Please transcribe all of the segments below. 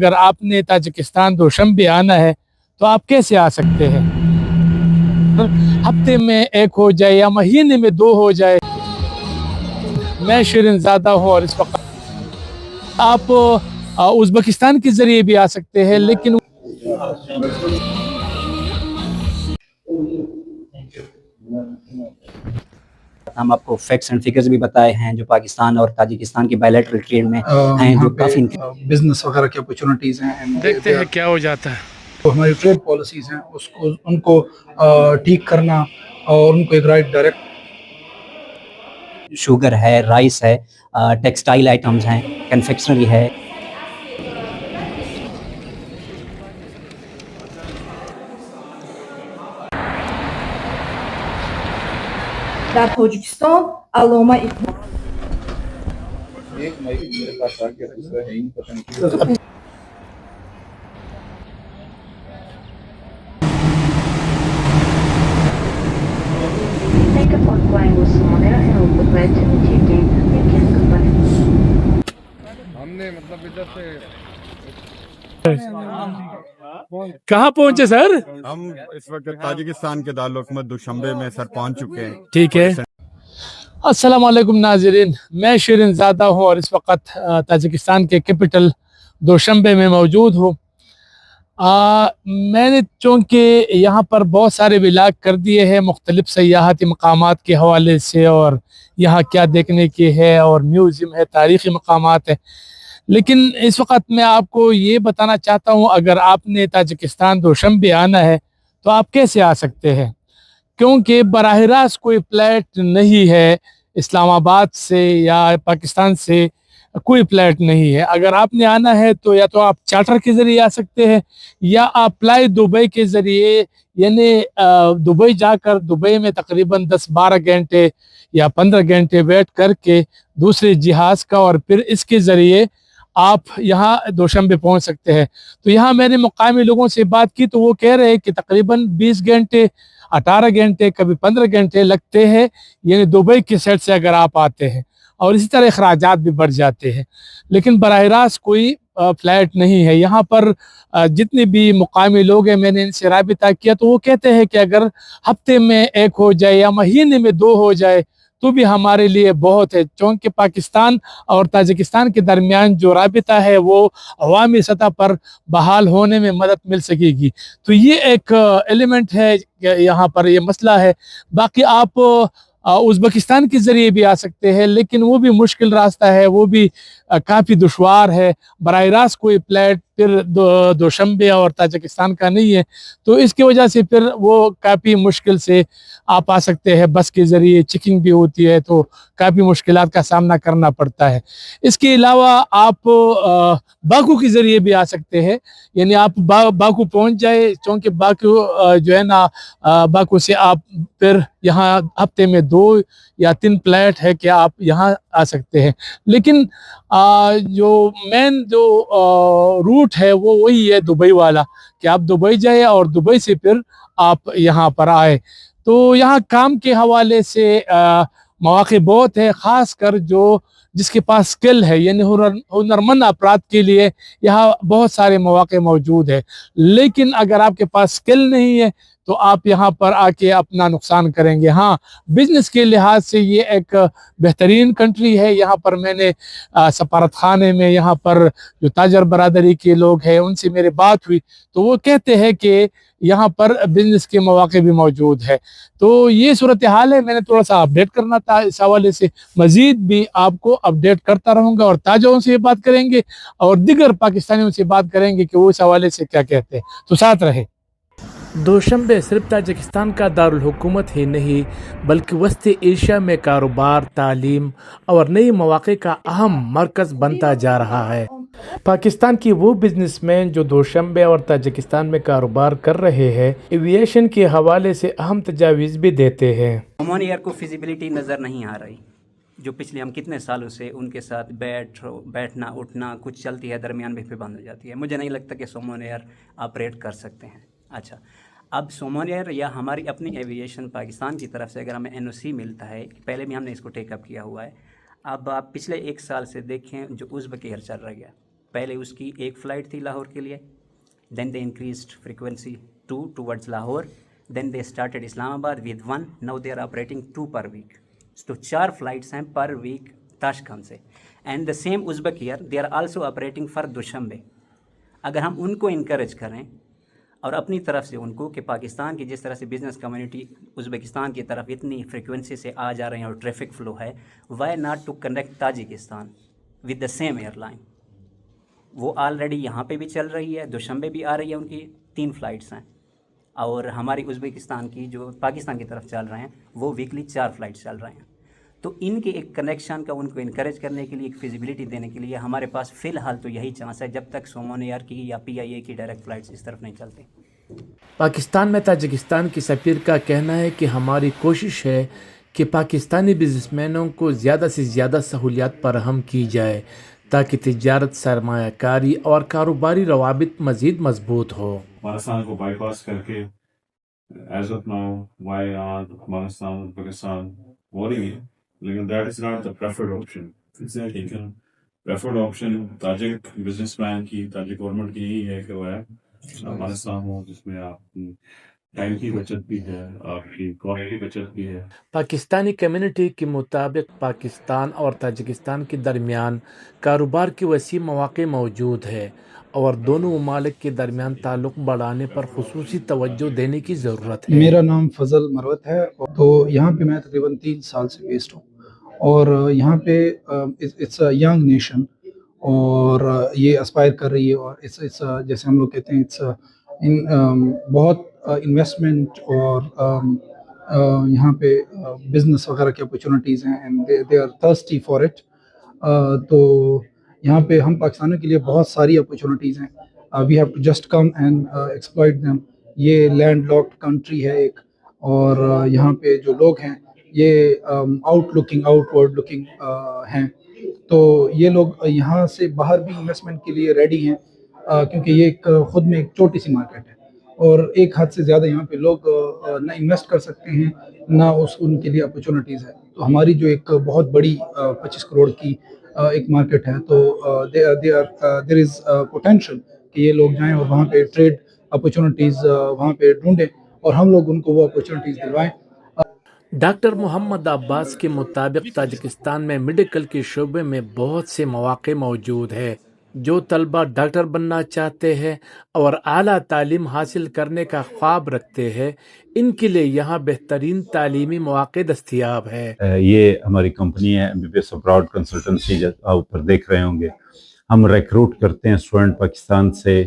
اگر آپ نے تاجکستان دوشنبے آنا ہے تو آپ کیسے آ سکتے ہیں؟ ہفتے میں ایک ہو جائے یا مہینے میں دو ہو جائے. میں شیرین زادہ ہوں اور اس وقت آپ ازبکستان کے ذریعے بھی آ سکتے ہیں، لیکن ہم آپ کو فیکٹس اینڈ فگرز بھی بتائے ہیں جو پاکستان اور تاجکستان کی بائیلیٹرل ٹریڈ میں ہیں، جو کافی بزنس وغیرہ کی اپرچونٹیز ہیں. دیکھتے ہیں کیا ہو جاتا ہے. ہماری ٹریڈ پالیسیز ہیں ان کو ٹھیک کرنا اور ان کو ایک رائٹ ڈائریکٹ. شوگر ہے، رائس ہے، ٹیکسٹائل آئٹمز ہیں، کنفیکشنری ہے. در تاجیکستان علامه کہاں پہنچے سر؟ ہم اس وقت تاجکستان کے دارالحکومت دوشنبے میں سر پہنچ چکے ہیں. ٹھیک ہے. السلام علیکم ناظرین، میں شیرین زادہ ہوں اور اس وقت تاجکستان کے کیپٹل دوشنبے میں موجود ہوں. میں نے چونکہ یہاں پر بہت سارے ولاگ کر دیے ہیں مختلف سیاحتی مقامات کے حوالے سے، اور یہاں کیا دیکھنے کے ہے، اور میوزیم ہے، تاریخی مقامات ہے، لیکن اس وقت میں آپ کو یہ بتانا چاہتا ہوں اگر آپ نے تاجکستان دوشنبے آنا ہے تو آپ کیسے آ سکتے ہیں، کیونکہ براہ راست کوئی فلائٹ نہیں ہے اسلام آباد سے یا پاکستان سے، کوئی فلائٹ نہیں ہے. اگر آپ نے آنا ہے تو یا تو آپ چارٹر کے ذریعے آ سکتے ہیں، یا آپ فلائی دبئی کے ذریعے، یعنی دبئی جا کر دبئی میں تقریباً 10-12 گھنٹے یا 15 گھنٹے ویٹ کر کے دوسرے جہاز کا، اور پھر اس کے ذریعے آپ یہاں دوشنبے پہنچ سکتے ہیں. تو یہاں میں نے مقامی لوگوں سے بات کی تو وہ کہہ رہے ہیں کہ تقریباً 20 گھنٹے، 18 گھنٹے، کبھی 15 گھنٹے لگتے ہیں، یعنی دبئی کی سائڈ سے اگر آپ آتے ہیں، اور اسی طرح اخراجات بھی بڑھ جاتے ہیں. لیکن براہ راست کوئی فلائٹ نہیں ہے یہاں پر. جتنے بھی مقامی لوگ ہیں میں نے ان سے رابطہ کیا تو وہ کہتے ہیں کہ اگر ہفتے میں ایک ہو جائے یا مہینے میں دو ہو جائے تو بھی ہمارے لیے بہت ہے، چونکہ پاکستان اور تاجکستان کے درمیان جو رابطہ ہے وہ عوامی سطح پر بحال ہونے میں مدد مل سکے گی. تو یہ ایک ایلیمنٹ ہے یہاں پر، یہ مسئلہ ہے. باقی آپ ازبکستان کے ذریعے بھی آ سکتے ہیں، لیکن وہ بھی مشکل راستہ ہے، وہ بھی کافی دشوار ہے. براہ راست کوئی فلائٹ پھر دوشنبے اور تاجکستان کا نہیں ہے، تو اس کی وجہ سے پھر وہ کافی مشکل سے آپ آ سکتے ہیں. بس کے ذریعے چیکنگ بھی ہوتی ہے تو کافی مشکلات کا سامنا کرنا پڑتا ہے. اس کے علاوہ آپ باکو کے ذریعے بھی آ سکتے ہیں، یعنی آپ باکو پہنچ جائے، چونکہ باکو جو ہے نا، باکو سے آپ پھر یہاں ہفتے میں 2 یا 3 فلائٹ ہے کہ آپ یہاں آ سکتے ہیں. لیکن جو مین جو روٹ ہے وہ وہی ہے دبئی والا، کہ آپ دبئی جائے اور دبئی سے پھر آپ یہاں پر آئے. تو یہاں کام کے حوالے سے مواقع بہت ہے، خاص کر جس کے پاس سکل ہے، یعنی ہنرمند افراد کے لیے یہاں بہت سارے مواقع موجود ہے. لیکن اگر آپ کے پاس سکل نہیں ہے تو آپ یہاں پر آ کے اپنا نقصان کریں گے. ہاں، بزنس کے لحاظ سے یہ ایک بہترین کنٹری ہے. یہاں پر میں نے سفارت خانے میں یہاں پر جو تاجر برادری کے لوگ ہیں ان سے میری بات ہوئی تو وہ کہتے ہیں کہ یہاں پر بزنس کے مواقع بھی موجود ہے. تو یہ صورتحال ہے. میں نے تھوڑا سا اپڈیٹ کرنا تھا اس حوالے سے. مزید بھی آپ کو اپڈیٹ کرتا رہوں گا، اور تاجروں سے بات کریں گے اور دیگر پاکستانیوں سے بات کریں گے کہ وہ اس حوالے سے کیا کہتے ہیں. تو ساتھ رہے. دوشنبے صرف تاجکستان کا دارالحکومت ہی نہیں بلکہ وسط ایشیا میں کاروبار، تعلیم اور نئے مواقع کا اہم مرکز بنتا جا رہا ہے. پاکستان کی وہ بزنس مین جو دوشنبے اور تاجکستان میں کاروبار کر رہے ہیں، ایویشن کے حوالے سے اہم تجاویز بھی دیتے ہیں. اومان ایئر کو فیزیبلٹی نظر نہیں آ رہی، جو پچھلے ہم کتنے سالوں سے ان کے ساتھ بیٹھنا اٹھنا کچھ چلتی ہے، درمیان میں پھر بند ہو جاتی ہے. مجھے نہیں لگتا کہ سومون ایئر آپریٹ کر سکتے ہیں. اچھا، اب سومون ایئر یا ہماری اپنی ایویشن پاکستان کی طرف سے اگر ہمیں NOC ملتا ہے، پہلے بھی ہم نے اس کو ٹیک اپ کیا ہوا ہے. اب آپ پچھلے 1 سال سے دیکھیں جو ازبک ایئر چل رہا ہے، पहले उसकी एक फ़्लाइट थी लाहौर के लिए, then they increased frequency 2 towards Lahore, then they started Islamabad with 1, now they are operating 2 per week. तो 4 फ्लाइट्स हैं पर वीक ताशकंद से. And the same Uzbek air they are also operating for Dushanbe. अगर हम उनको encourage करें और अपनी तरफ से उनको कि पाकिस्तान की जिस तरह से बिज़नेस कम्युनिटी उज़्बेकिस्तान की तरफ इतनी फ्रीक्वेंसी से आ जा रहे हैं और ट्रैफिक फ़्लो है, why not to connect Tajikistan with the same airline. वो ऑलरेडी यहाँ पे भी चल रही है, दुशंबे भी आ रही है, उनकी 3 फ़्लाइट्स हैं. और हमारी उज़्बेकिस्तान की जो पाकिस्तान की तरफ चल रहे हैं वो वीकली 4 फ़्लाइट्स चल रहे हैं. तो इनके एक कनेक्शन का उनको इनकरेज करने के लिए, एक फिजिबिलिटी देने के लिए हमारे पास फ़िलहाल तो यही चांस है जब तक सोमन एयर की या PIA की डायरेक्ट फ़्लाइट्स इस तरफ नहीं चलती. पाकिस्तान में ताजिकिस्तान की सफ़ीर का कहना है कि हमारी कोशिश है कि पाकिस्तानी बिजनेसमैनों को ज़्यादा से ज़्यादा सहूलियात फराहम की जाए ताकि तिजारत, सरमायाकारी और कारोबारी रवाबित मज़ीद मजबूत हो. पाकिस्तान को बाईपास करके as of now via Pakistan Pakistan warring है, लेकिन that is not the preferred option. लेकिन प्रेफर्ड ऑप्शन ताजिक बिजनेसमैन की, ताजिक गवर्नमेंट की यही है कि वह अफगानिस्तान हो जिसमें आप टाइम की बचत भी है, आपकी क्वालिटी बचत भी है. पाकिस्तानी कम्युनिटी के मुताबिक पाकिस्तान और ताजिकिस्तान के दरमियान कारोबार के वसी मौक़े मौजूद है और दोनों ममालिक के दरमियान ताल्लुक़ बढ़ाने पर खुसूसी तवज्जो देने की ज़रूरत है. मेरा नाम फजल मरवत है. तो यहाँ पे मैं तकरीबन 3 साल से बेस्ड हूँ और यहाँ पे इट्स अ यंग नेशन और ये एस्पायर कर रही है और इट्स जैसे हम लोग कहते हैं इट्स बहुत इन्वेस्टमेंट और यहाँ पे बिजनेस वगैरह की अपॉर्चुनिटीज़ हैं and they are thirsty for it. तो यहाँ पे हम पाकिस्तानियों के लिए बहुत सारी अपॉर्चुनिटीज़ हैं. We have to just come and exploit them. ये लैंड लॉक्ड कंट्री है एक और यहाँ पे जो लोग हैं ये आउटवर्ड लुकिंग हैं. तो ये लोग यहाँ से बाहर भी इन्वेस्टमेंट के लिए रेडी हैं क्योंकि ये एक खुद में एक छोटी सी मार्केट है और एक हद से ज़्यादा यहाँ पे लोग ना इन्वेस्ट कर सकते हैं ना उनके लिए अपॉर्चुनिटीज़ है. तो हमारी जो एक बहुत बड़ी 25 करोड़ की एक मार्केट है तो देयर इज़ पोटेंशियल कि ये लोग जाएं और वहाँ पे ट्रेड अपॉर्चुनिटीज़ वहाँ पे ढूंढें और हम लोग उनको वो अपॉर्चुनिटीज़ दिलवाएं. डॉक्टर मोहम्मद अब्बास के मुताबिक ताजिकिस्तान में मेडिकल के शोबे में बहुत से मौक़े मौजूद है. जो तलबा डॉक्टर बनना चाहते हैं और आला तालीम हासिल करने का ख्वाब रखते हैं, इनके लिए यहाँ बेहतरीन तालीमी मौक़े दस्तयाब है. ये हमारी कंपनी है MBBS अब्रॉड कंसल्टेंसी, ऊपर देख रहे होंगे. हम रिक्रूट करते हैं स्टूडेंट पाकिस्तान से,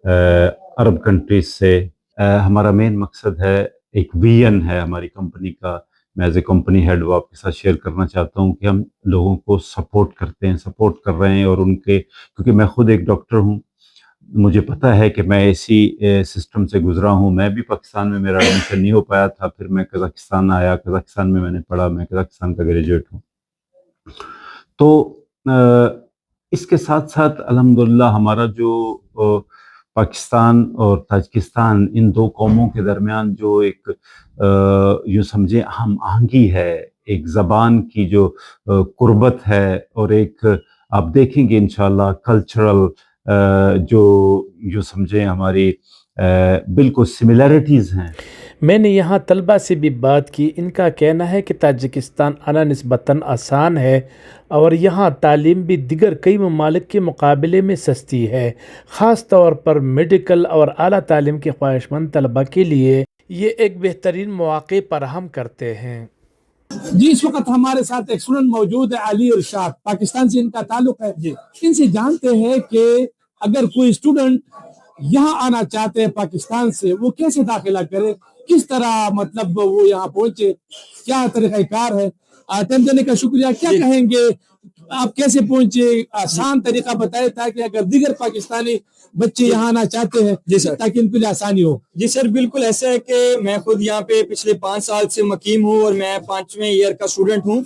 अरब कंट्रीज से. हमारा मेन मकसद है, एक विजन है हमारी कंपनी का. मैं एज ए कंपनी हेड वो आपके साथ शेयर करना चाहता हूँ कि हम लोगों को सपोर्ट कर रहे हैं और उनके, क्योंकि मैं खुद एक डॉक्टर हूँ, मुझे पता है कि मैं ऐसी सिस्टम से गुजरा हूँ. मैं भी पाकिस्तान में मेरा एडमिशन नहीं हो पाया था, फिर मैं कज़ाकिस्तान आया, कज़ाकिस्तान में मैंने पढ़ा, मैं कज़ाकिस्तान का ग्रेजुएट हूँ. तो इसके साथ साथ अल्हम्दुलिल्लाह हमारा जो पाकिस्तान और ताजिकिस्तान, इन दो कौमों के दरमियान जो एक यूँ समझे हम आहंगी है, एक ज़बान की जो कुर्बत है और एक आप देखेंगे इंशाल्लाह कल्चरल जो यूँ समझे हमारी बिल्कुल सिमिलैरिटीज़ हैं. मैंने यहाँ तलबा से भी बात की. इनका कहना है कि ताजिकिस्तान आना निस्बतन आसान है और यहाँ तालीम भी दिगर कई ममालिक के मुकाबले में सस्ती है. ख़ास तौर पर मेडिकल और आला तालीम के ख्वाहिशमंद तलबा के लिए ये एक बेहतरीन मौक़े फराहम करते हैं. जी, इस वक्त हमारे साथ एक स्टूडेंट मौजूद है, अली इरशाद. पाकिस्तान से इनका ताल्लुक है. जी, इनसे जानते हैं कि अगर कोई स्टूडेंट यहाँ आना चाहते हैं पाकिस्तान से, वो कैसे दाखिला करे, किस तरह मतलब वो यहाँ पहुंचे, क्या तरीक़ाकार है. टाइम देने का शुक्रिया. क्या कहेंगे आप, कैसे पहुंचे, आसान तरीका बताए ताकि अगर दीगर पाकिस्तानी बच्चे यहाँ आना चाहते हैं जी सर, ताकि इनके लिए आसानी हो. जी सर, बिल्कुल ऐसा है कि मैं खुद यहाँ पे पिछले 5 साल से मकीम हूँ और मैं 5वें ईयर का स्टूडेंट हूँ.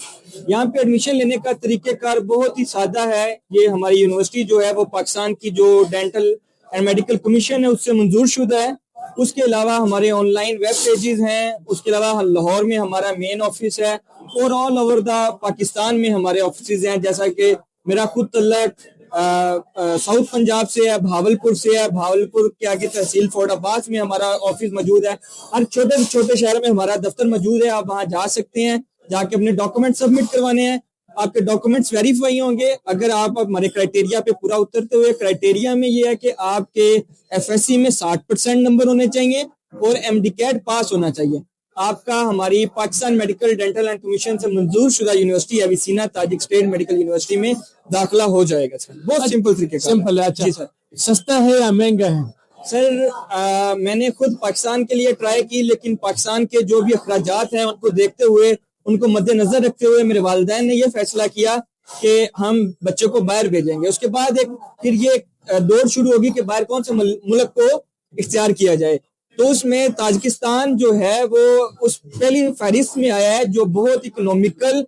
यहाँ पे एडमिशन लेने का तरीक़ेकार बहुत ही सादा है. ये हमारी यूनिवर्सिटी जो है वो पाकिस्तान की जो डेंटल एंड मेडिकल कमीशन है उससे मंजूर शुदा है. उसके अलावा हमारे ऑनलाइन वेब पेजेस हैं. उसके अलावा लाहौर में हमारा मेन ऑफिस है और ऑल ओवर द पाकिस्तान में हमारे ऑफिस हैं. जैसा कि मेरा खुद तल्लक साउथ पंजाब से है, भावलपुर से है, भावलपुर के आगे तहसील फोर्ट अब्बास में हमारा ऑफिस मौजूद है। हर छोटे से छोटे शहर में हमारा दफ्तर मौजूद है, आप वहां जा सकते हैं, जाके अपने डॉक्यूमेंट सबमिट करवाने हैं, आपके डॉक्यूमेंट्स वेरीफाई होंगे। अगर आप हमारे क्राइटेरिया पे पूरा उतरते हुए, क्राइटेरिया में ये है कि आपके एफएससी में 60% नंबर होने चाहिए और एमडीकैट पास होना चाहिए, आपका हमारी Pakistan medical dental and commission से मंजूर शुदा university Avicenna Tajik state medical university में दाखिला हो जाएगा सर। बहुत सिंपल तरीके का। सिंपल है। अच्छा जी सर। सस्ता है या महंगा है? सर मैंने खुद पाकिस्तान के लिए ट्राई की, लेकिन पाकिस्तान के जो भी अखराजात हैं उनको देखते हुए, उनको मद्देनजर रखते हुए मेरे वालिदैन ने यह फैसला किया कि हम बच्चे को बाहर भेजेंगे। उसके बाद फिर ये दौड़ शुरू होगी कि बाहर कौन से मुल्क को इख्तियार किया जाए, तो उसमें ताजिकिस्तान जो है वो उस पहली फहरिस्त में आया है, जो बहुत इकोनॉमिकल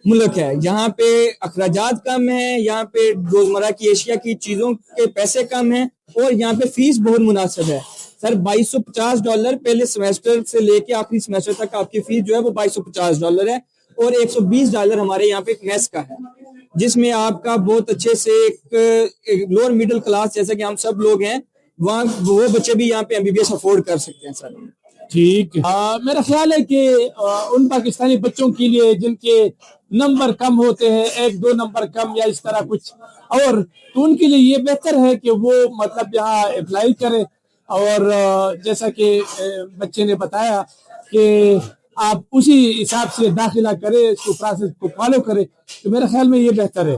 मुल्क है। यहाँ पे अखराजात कम है, यहाँ पे रोजमर्रा की एशिया की चीजों के पैसे कम हैं और यहाँ पे फीस बहुत मुनासिब है सर। $2250 पहले सेमेस्टर से लेके आखिरी सेमेस्टर तक आपकी फीस जो है वो $2250 है और $120 हमारे यहाँ पे मेस का है, जिसमें आपका बहुत अच्छे से एक लोअर मिडिल क्लास जैसे कि हम सब लोग हैं, वहाँ वो बच्चे भी यहाँ पे एमबीबीएस अफोर्ड कर सकते हैं सर। ठीक। मेरा ख्याल है कि उन पाकिस्तानी बच्चों के लिए जिनके नंबर कम होते हैं, 1-2 नंबर कम या इस तरह कुछ, और तो उनके लिए ये बेहतर है कि वो मतलब यहाँ अप्लाई करें। और जैसा कि बच्चे ने बताया कि आप उसी हिसाब से दाखिला करें, इसको प्रोसेस को फॉलो करें, तो मेरे ख्याल में ये बेहतर है।